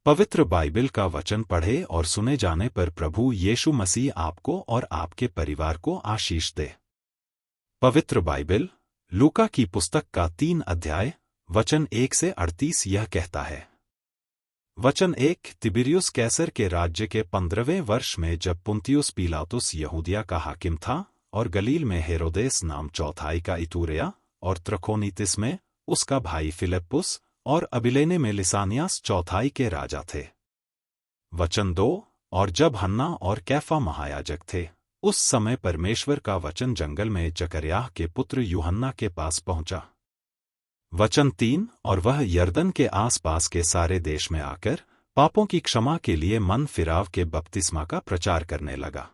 पवित्र बाइबल का वचन पढ़े और सुने जाने पर प्रभु यीशु मसीह आपको और आपके परिवार को आशीष दे। पवित्र बाइबल लूका की पुस्तक का 3 अध्याय वचन 1 से 38 यह कहता है। वचन 1 तिबिरियुस कैसर के राज्य के 15वें वर्ष में जब पुन्तियुस पिलातुस यहूदिया का हाकिम था और गलील में हेरोदेस नाम चौथाई का इतूरिया और त्रखोनीतिस में उसका भाई फिलिप्पुस और अबिलेने में लिसानियास चौथाई के राजा थे। वचन 2 और जब हन्ना और कैफा महायाजक थे उस समय परमेश्वर का वचन जंगल में जकर्याह के पुत्र यूहन्ना के पास पहुंचा। वचन 3 और वह यरदन के आसपास के सारे देश में आकर पापों की क्षमा के लिए मन फिराव के बपतिस्मा का प्रचार करने लगा।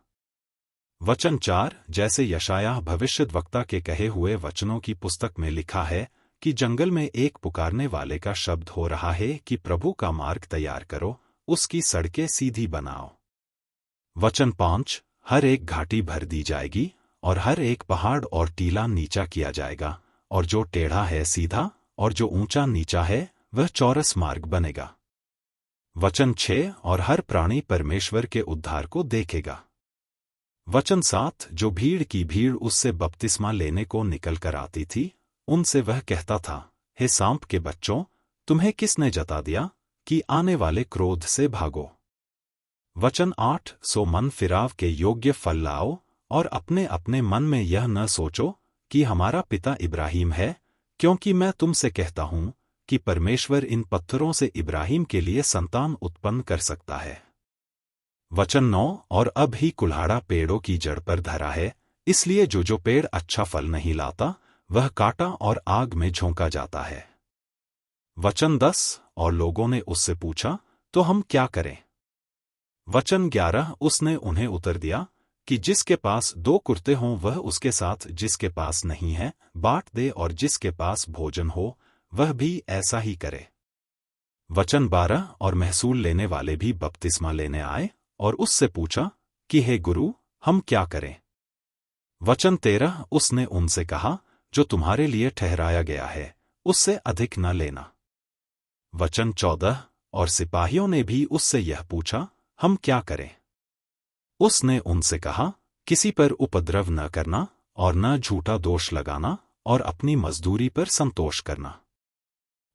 वचन 4 जैसे यशायाह भविष्यद्वक्ता के कहे हुए वचनों की पुस्तक में लिखा है कि जंगल में एक पुकारने वाले का शब्द हो रहा है कि प्रभु का मार्ग तैयार करो, उसकी सड़कें सीधी बनाओ। वचन 5 हर एक घाटी भर दी जाएगी और हर एक पहाड़ और टीला नीचा किया जाएगा, और जो टेढ़ा है सीधा और जो ऊंचा नीचा है वह चौरस मार्ग बनेगा। वचन 6 और हर प्राणी परमेश्वर के उद्धार को देखेगा। वचन 7 जो भीड़ की भीड़ उससे बपतिस्मा लेने को निकल कर आती थी उनसे वह कहता था, हे सांप के बच्चों, तुम्हें किसने जता दिया कि आने वाले क्रोध से भागो। वचन 8 सो मन फिराव के योग्य फल लाओ और अपने अपने मन में यह न सोचो कि हमारा पिता इब्राहिम है, क्योंकि मैं तुमसे कहता हूं कि परमेश्वर इन पत्थरों से इब्राहिम के लिए संतान उत्पन्न कर सकता है। वचन 9 और अब ही कुल्हाड़ा पेड़ों की जड़ पर धरा है, इसलिए जो पेड़ अच्छा फल नहीं लाता वह काटा और आग में झोंका जाता है। वचन 10 और लोगों ने उससे पूछा, तो हम क्या करें? वचन 11 उसने उन्हें उत्तर दिया कि जिसके पास 2 कुर्ते हों वह उसके साथ जिसके पास नहीं है बांट दे, और जिसके पास भोजन हो वह भी ऐसा ही करे। वचन 12 और महसूल लेने वाले भी बपतिस्मा लेने आए और उससे पूछा कि हे गुरु, हम क्या करें? वचन 13 उसने उनसे कहा, जो तुम्हारे लिए ठहराया गया है उससे अधिक न लेना। वचन 14 और सिपाहियों ने भी उससे यह पूछा, हम क्या करें? उसने उनसे कहा, किसी पर उपद्रव न करना और न झूठा दोष लगाना और अपनी मजदूरी पर संतोष करना।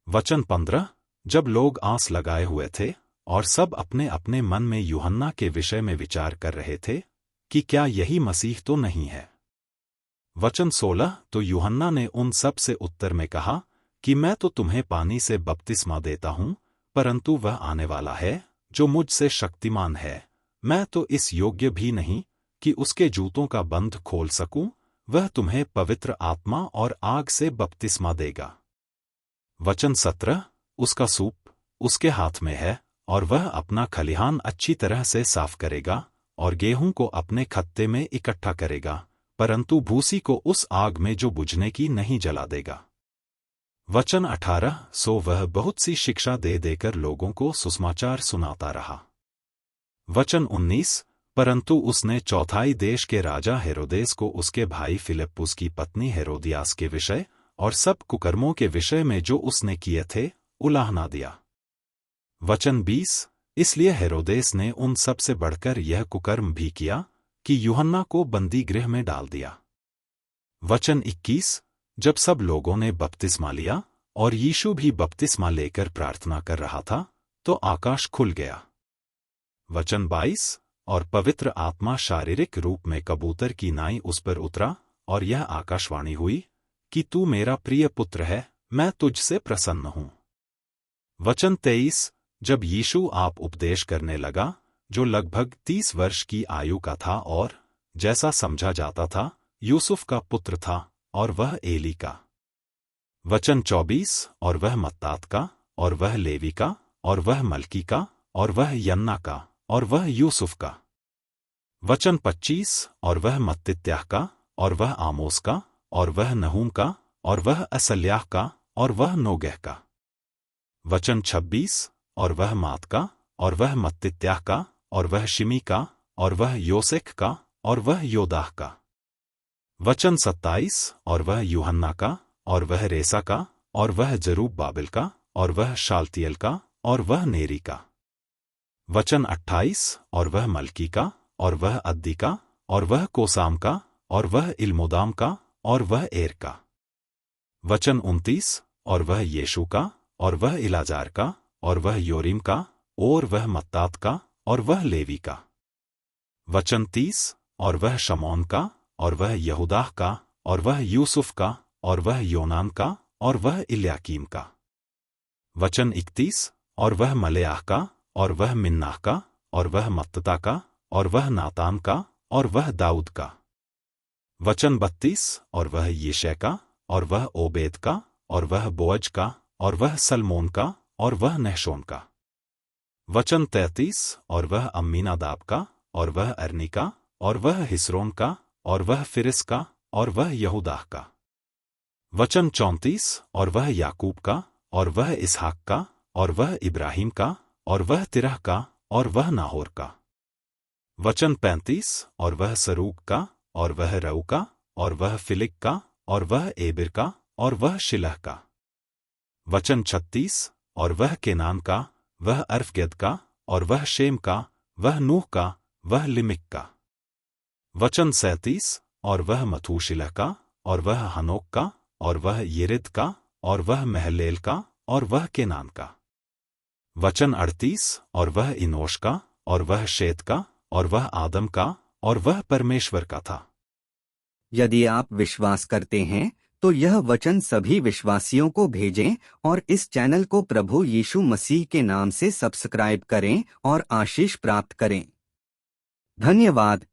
वचन 15 जब लोग आस लगाए हुए थे और सब अपने अपने मन में यूहन्ना के विषय में विचार कर रहे थे कि क्या यही मसीह तो नहीं है। वचन 16 तो यूहन्ना ने उन सब से उत्तर में कहा कि मैं तो तुम्हें पानी से बपतिस्मा देता हूं, परंतु वह आने वाला है जो मुझसे शक्तिमान है, मैं तो इस योग्य भी नहीं कि उसके जूतों का बंध खोल सकूं, वह तुम्हें पवित्र आत्मा और आग से बपतिस्मा देगा। वचन 17 उसका सूप उसके हाथ में है और वह अपना खलिहान अच्छी तरह से साफ करेगा और गेहूं को अपने खत्ते में इकट्ठा करेगा, परंतु भूसी को उस आग में जो बुझने की नहीं जला देगा। वचन 18 सो वह बहुत सी शिक्षा दे देकर लोगों को सुसमाचार सुनाता रहा। वचन 19 परंतु उसने चौथाई देश के राजा हेरोदेस को उसके भाई फिलिप्पुस की पत्नी हेरोदियास के विषय और सब कुकर्मों के विषय में जो उसने किए थे उलाहना दिया। वचन 20 इसलिए हेरोदेस ने उन सब से बढ़कर यह कुकर्म भी किया कि यूहन्ना को बंदी गृह में डाल दिया। वचन 21 जब सब लोगों ने बपतिस्मा लिया और यीशु भी बपतिस्मा लेकर प्रार्थना कर रहा था तो आकाश खुल गया। वचन 22 और पवित्र आत्मा शारीरिक रूप में कबूतर की नाई उस पर उतरा और यह आकाशवाणी हुई कि तू मेरा प्रिय पुत्र है, मैं तुझसे प्रसन्न हूं। वचन 23 जब यीशु आप उपदेश करने लगा जो लगभग 30 वर्ष की आयु का था और जैसा समझा जाता था यूसुफ का पुत्र था और वह एली का। वचन 24 और वह मत्तात का और वह लेवी का और वह मलकी का और वह यन्ना का और वह यूसुफ का। वचन 25 और वह मत्तित्याह का और वह आमोस का और वह नहूम का और वह असल्याह का और वह नोगह का। वचन 26 और वह मात का और वह मत्तित्याह का और वह शिमी का और वह योसेख का और वह योदाह का। वचन 27 और वह यूहन्ना का और वह रेसा का और वह जरूब्बाबिल का और वह शालतियल का और वह नेरी का। वचन 28, और वह मलकी का, और वह अद्दी का, और वह कोसाम का, और वह इल्मोदाम का, और वह एर का। वचन 29, और वह यीशु का, और वह इलाजार का, और वह योरीम का, और वह मत्तात का, और वह लेवी का। वचन 30, और वह शमौन का, और वह यहूदाह का, और वह यूसुफ का, और वह योनान का, और वह इल्याकीम का। वचन 31, और वह मलेआह का, और वह मिन्नाह का, और वह मत्तता का, और वह नातान का, और वह दाऊद का। वचन 32, और वह यिशै का, और वह ओबेद का, और वह बोअज का, और वह सलमोन का, और वह नहशोन का। वचन 33, और वह अम्मीनादाब का, और वह अर्नी का, और वह हिस्रोन का, और वह फिरिस का, और वह यहूदाह का। वचन 34, और वह याकूब का, और वह इसहाक का, और वह इब्राहिम का, और वह तिरह का, और वह नाहोर का। वचन 35, और वह सरूग का, और वह रऊ का, और वह फिलिक का, और वह एबिर का, और वह शिलह का। वचन 36, और वह केनान का, वह अर्फगद का, और वह शेम का, वह नूह का, वह लिमिक का। वचन 37, और वह मथूशिलह का, और वह हनोक का, और वह येरिद का, और वह महलेल का, और वह केनान का। वचन 38, और वह इनोश का, और वह शेत का, और वह आदम का, और वह परमेश्वर का था। यदि आप विश्वास करते हैं तो यह वचन सभी विश्वासियों को भेजें और इस चैनल को प्रभु यीशु मसीह के नाम से सब्सक्राइब करें और आशीष प्राप्त करें। धन्यवाद।